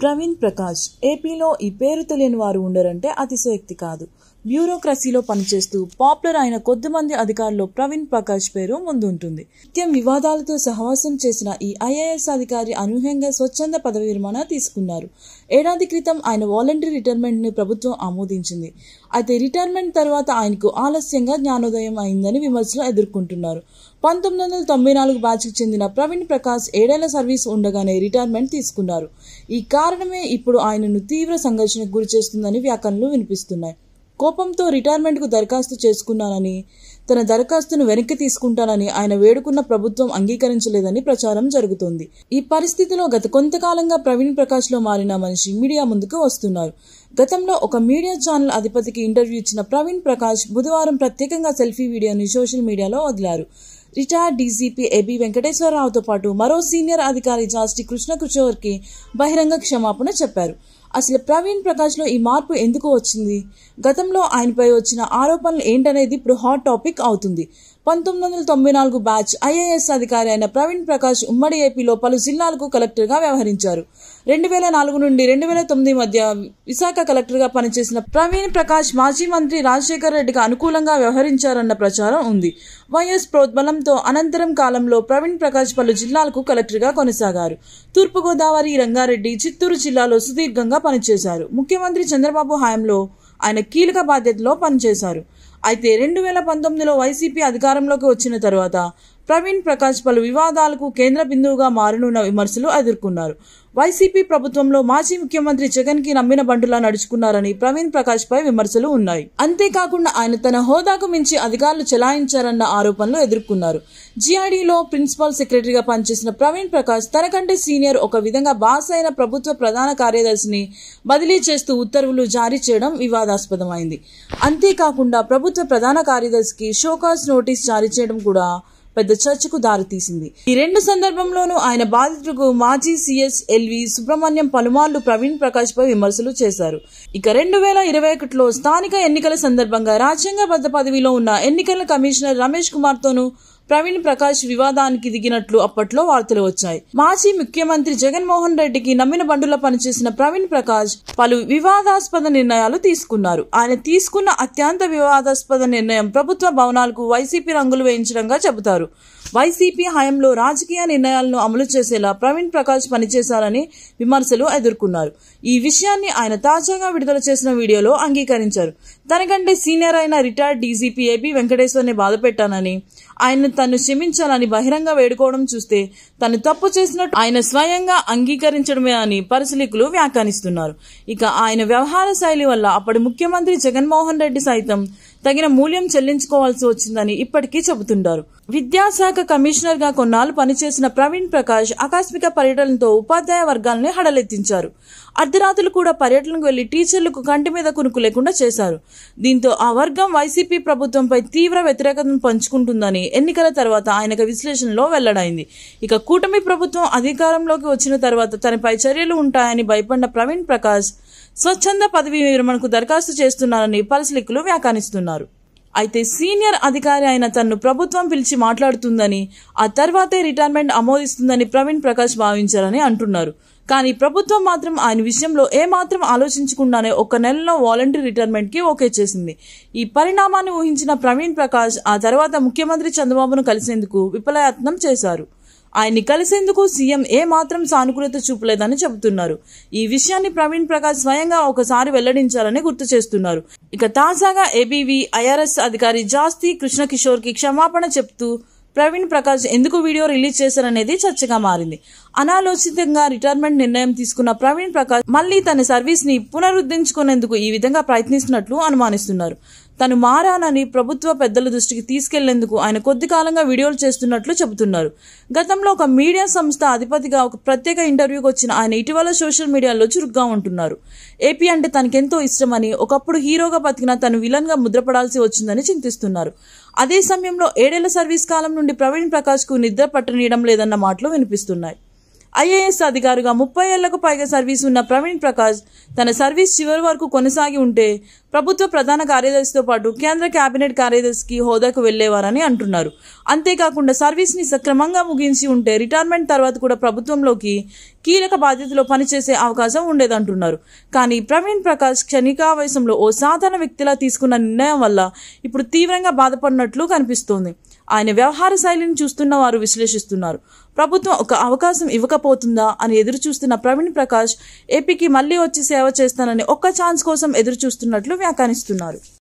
ప్రవీణ్ ప్రకాష్ ఏపీలో ఈ పేరు తెలియని వారు ఉండరంటే అతిశయోక్తి కాదు. బ్యూరోక్రసీలో పనిచేస్తూ పాపులర్ అయిన కొద్దిమంది అధికారుల్లో ప్రవీణ్ ప్రకాష్ పేరు ముందుంటుంది. నిత్యం వివాదాలతో సహవాసం చేసిన ఈ ఐఏఎస్ అధికారి అనూహ్యంగా స్వచ్ఛంద పదవి విరమణ తీసుకున్నారు. ఏడాది క్రితం ఆయన వాలంటరీ రిటైర్మెంట్ ని ప్రభుత్వం ఆమోదించింది. అయితే రిటైర్మెంట్ తర్వాత ఆయనకు ఆలస్యంగా జ్ఞానోదయం అయిందని విమర్శలు ఎదుర్కొంటున్నారు. 1994 బ్యాచ్కి చెందిన ప్రవీణ్ ప్రకాష్ 7 ఏళ్ల సర్వీస్ ఉండగానే రిటైర్మెంట్ తీసుకున్నారు. ఈ కారణమే ఇప్పుడు ఆయనను తీవ్ర సంఘర్షణకు గురి చేస్తుందని వ్యాఖ్యలు వినిపిస్తున్నాయి. కోపంతో రిటైర్మెంట్కు దరఖాస్తు చేసుకున్నానని, తన దరఖాస్తును వెనక్కి తీసుకుంటానని ఆయన వేడుకున్న ప్రభుత్వం అంగీకరించలేదని ప్రచారం జరుగుతోంది. ఈ పరిస్థితిలో గత కొంతకాలంగా ప్రవీణ్ ప్రకాష్లో మారిన మనిషి మీడియా ముందుకు వస్తున్నారు. గతంలో ఒక మీడియా ఛానల్ అధిపతికి ఇంటర్వ్యూ ఇచ్చిన ప్రవీణ్ ప్రకాష్ బుధవారం ప్రత్యేకంగా సెల్ఫీ వీడియోని సోషల్ మీడియాలో వదిలారు. రిటైర్డ్ డీజీపీ ఏబీ వెంకటేశ్వరరావుతో పాటు మరో సీనియర్ అధికారి జాస్టి కృష్ణ కిషోర్కి బహిరంగ క్షమాపణ చెప్పారు. అసలు ప్రవీణ్ ప్రకాష్లో ఈ మార్పు ఎందుకు వచ్చింది? గతంలో ఆయనపై వచ్చిన ఆరోపణలు ఏంటనేది ఇప్పుడు హాట్ టాపిక్ అవుతుంది. 1994 బ్యాచ్ ఐఏఎస్ అధికారి అయిన ప్రవీణ్ ప్రకాష్ ఉమ్మడి ఏపీలో పలు జిల్లాలకు కలెక్టర్గా వ్యవహరించారు. 2004 నుండి 2009 మధ్య విశాఖ కలెక్టర్గా పనిచేసిన ప్రవీణ్ ప్రకాష్ మాజీ మంత్రి రాజశేఖర్ రెడ్డికి అనుకూలంగా వ్యవహరించారన్న ప్రచారం ఉంది. వైఎస్ ప్రోద్బలంతో అనంతరం కాలంలో ప్రవీణ్ ప్రకాష్ పలు జిల్లాలకు కలెక్టర్గా కొనసాగారు. తూర్పుగోదావరి, రంగారెడ్డి, చిత్తూరు జిల్లాలో సుదీర్ఘంగా పనిచేశారు. ముఖ్యమంత్రి చంద్రబాబు హయాంలో ఆయన కీలక బాధ్యతలో పనిచేశారు. అయితే 2019లో వైసీపీ అధికారంలోకి వచ్చిన తర్వాత ప్రవీణ్ ప్రకాష్ పలు వివాదాలకు కేంద్ర బిందువుగా మారనున్న విమర్శలు ఎదుర్కొన్నారు. వైసీపీ ప్రభుత్వంలో మాజీ ముఖ్యమంత్రి జగన్ కి నమ్మిన బంటులా నడుచుకున్నారని ప్రవీణ్ ప్రకాష్ పై విమర్శలు ఉన్నాయి. అంతేకాకుండా ఆయన తన హోదాకు మించి అధికారులు చెలాయించారన్న ఆరోపణలు ఎదుర్కొన్నారు. జిఐడిలో ప్రిన్సిపల్ సెక్రటరీగా పనిచేసిన ప్రవీణ్ ప్రకాష్ తనకంటే సీనియర్ ఒక విధంగా బాస్ అయిన ప్రభుత్వ ప్రధాన కార్యదర్శిని బదిలీ చేస్తూ ఉత్తర్వులు జారీ చేయడం వివాదాస్పదమైంది. అంతేకాకుండా ప్రభుత్వ ప్రధాన కార్యదర్శికి షోకాజ్ నోటీస్ జారీ చేయడం కూడా పెద్ద చర్చకు దారితీసింది. ఈ రెండు సందర్భంలోనూ ఆయన బాధితులకు మాజీ సీఎస్ ఎల్వి సుబ్రహ్మణ్యం పలుమార్లు ప్రవీణ్ ప్రకాష్ పై విమర్శలు చేశారు. ఇక 2021లో స్థానిక ఎన్నికల సందర్భంగా రాజ్యాంగబద్ధ పదవిలో ఉన్న ఎన్నికల కమిషనర్ రమేష్ కుమార్ తోనూ ప్రవీణ్ ప్రకాష్ వివాదానికి దిగినట్లు అప్పట్లో వార్తలు వచ్చాయి. మాజీ ముఖ్యమంత్రి జగన్మోహన్ రెడ్డికి నమ్మిన బండులా పనిచేసిన ప్రవీణ్ ప్రకాష్ పలు వివాదాస్పద నిర్ణయాలు తీసుకున్నారు. ఆయన తీసుకున్న అత్యంత వివాదాస్పద నిర్ణయం ప్రభుత్వ భవనాలకు వైసీపీ రంగులు వేయించడంగా చెబుతారు. వైసీపీ హయాంలో రాజకీయ నిర్ణయాలను అమలు చేసేలా ప్రవీణ్ ప్రకాష్ పనిచేశారని విమర్శలు ఎదుర్కొన్నారు. ఈ విషయాన్ని ఆయన తాజాగా విడుదల చేసిన వీడియోలో అంగీకరించారు. తనకంటే సీనియర్ అయిన రిటైర్డ్ డీజీపీ ఏబీ వెంకటేశ్వర్ని బాధపెట్టానని, ఆయన్ను తను క్షమించాలని బహిరంగ వేడుకోవడం చూస్తే తను తప్పు చేసినట్టు ఆయన స్వయంగా అంగీకరించడమే అని పరిశీలకులు వ్యాఖ్యానిస్తున్నారు. ఇక ఆయన వ్యవహార శైలి వల్ల అప్పటి ముఖ్యమంత్రి జగన్మోహన్ రెడ్డి సైతం తగిన మూల్యం చెల్లించుకోవాల్సి వచ్చిందని ఇప్పటికీ చెబుతుంటారు. విద్యాశాఖ కమిషనర్ గా కొన్నాళ్లు పనిచేసిన ప్రవీణ్ ప్రకాష్ ఆకస్మిక పర్యటనతో ఉపాధ్యాయ వర్గాలని హడలెత్తించారు. అర్ధరాత్రులు కూడా పర్యటనకు వెళ్లి టీచర్లకు కంటి మీద కునుకు లేకుండా చేశారు. దీంతో ఆ వర్గం వైసీపీ ప్రభుత్వంపై తీవ్ర వ్యతిరేకతను పంచుకుంటుందని ఎన్నికల తర్వాత ఆయనకు విశ్లేషణలో వెల్లడైంది. ఇక కూటమి ప్రభుత్వం అధికారంలోకి వచ్చిన తర్వాత తనపై చర్యలు ఉంటాయని భయపడిన ప్రవీణ్ ప్రకాష్ స్వచ్ఛంద పదవి విరమణకు దరఖాస్తు చేస్తున్నారని పరిశీలకులు వ్యాఖ్యానిస్తున్నారు. అయితే సీనియర్ అధికారి అయిన తనను ప్రభుత్వం పిలిచి మాట్లాడుతుందని, ఆ తర్వాతే రిటైర్మెంట్ ఆమోదిస్తుందని ప్రవీణ్ ప్రకాష్ భావించారని అంటున్నారు. కానీ ప్రభుత్వం మాత్రం ఆయన విషయంలో ఏమాత్రం ఆలోచించకుండానే 1 నెలలో వాలంటరీ రిటైర్మెంట్ కి ఓకే చేసింది. ఈ పరిణామాన్ని ఊహించిన ప్రవీణ్ ప్రకాష్ ఆ తర్వాత ముఖ్యమంత్రి చంద్రబాబును కలిసేందుకు విఫలయత్నం చేశారు. ఆయన్ని కలిసేందుకు సీఎం ఏమాత్రం సానుకూలత చూపలేదని చెబుతున్నారు. ఈ విషయాన్ని ప్రవీణ్ ప్రకాష్ స్వయంగా ఒకసారి వెల్లడించారని గుర్తు చేస్తున్నారు. ఇక తాజాగా ఏబీవీ ఐఆర్ఎస్ అధికారి జాస్తి కృష్ణ కిషోర్ కి క్షమాపణ చెప్తూ ప్రవీణ్ ప్రకాష్ ఎందుకు వీడియో రిలీజ్ చేశారనేది చర్చగా మారింది. అనాలోచితంగా రిటైర్మెంట్ నిర్ణయం తీసుకున్న ప్రవీణ్ ప్రకాష్ మళ్లీ తన సర్వీస్ ని పునరుద్ధరించుకునేందుకు ఈ విధంగా ప్రయత్నిస్తున్నట్లు అనుమానిస్తున్నారు. తను మారానని ప్రభుత్వ పెద్దల దృష్టికి తీసుకెళ్లేందుకు ఆయన కొద్ది కాలంగా వీడియోలు చేస్తున్నట్లు చెబుతున్నారు. గతంలో ఒక మీడియా సంస్థ అధిపతిగా ఒక ప్రత్యేక ఇంటర్వ్యూకి వచ్చిన ఆయన ఇటీవల సోషల్ మీడియాలో చురుగ్గా ఉంటున్నారు. ఏపీ అంటే తనకెంతో ఇష్టమని, ఒకప్పుడు హీరోగా బతికినా తను విలన్ గా ముద్రపడాల్సి వచ్చిందని చింతిస్తున్నారు. అదే సమయంలో 7 ఏళ్ల సర్వీస్ కాలం నుండి ప్రవీణ్ ప్రకాష్ కు నిద్ర పట్టనీయడం లేదన్న మాటలు వినిపిస్తున్నాయి. ఐఏఎస్ అధికారిగా 30 ఏళ్లకు పైగా సర్వీస్ ఉన్న ప్రవీణ్ ప్రకాష్ తన సర్వీస్ చివరి వరకు కొనసాగి ఉంటే ప్రభుత్వ ప్రధాన కార్యదర్శితో పాటు కేంద్ర కేబినెట్ కార్యదర్శికి హోదాకు వెళ్లేవారని అంటున్నారు. అంతేకాకుండా సర్వీస్ని సక్రమంగా ముగించి ఉంటే రిటైర్మెంట్ తర్వాత కూడా ప్రభుత్వంలోకి కీలక బాధ్యతలో పనిచేసే అవకాశం ఉండేదంటున్నారు. కానీ ప్రవీణ్ ప్రకాష్ క్షణికావేశంలో ఓ సాధారణ వ్యక్తిలా తీసుకున్న నిర్ణయం వల్ల ఇప్పుడు తీవ్రంగా బాధపడినట్లు కనిపిస్తోంది. ఆయన వ్యవహార శైలిని చూస్తున్న వారు విశ్లేషిస్తున్నారు. ప్రభుత్వం ఒక అవకాశం ఇవ్వకపోతుందా అని ఎదురు చూస్తున్న ప్రవీణ్ ప్రకాష్ ఏపీకి మళ్లీ వచ్చి సేవ చేస్తానని ఒక్క ఛాన్స్ కోసం ఎదురు చూస్తున్నట్లు వ్యాఖ్యానిస్తున్నారు.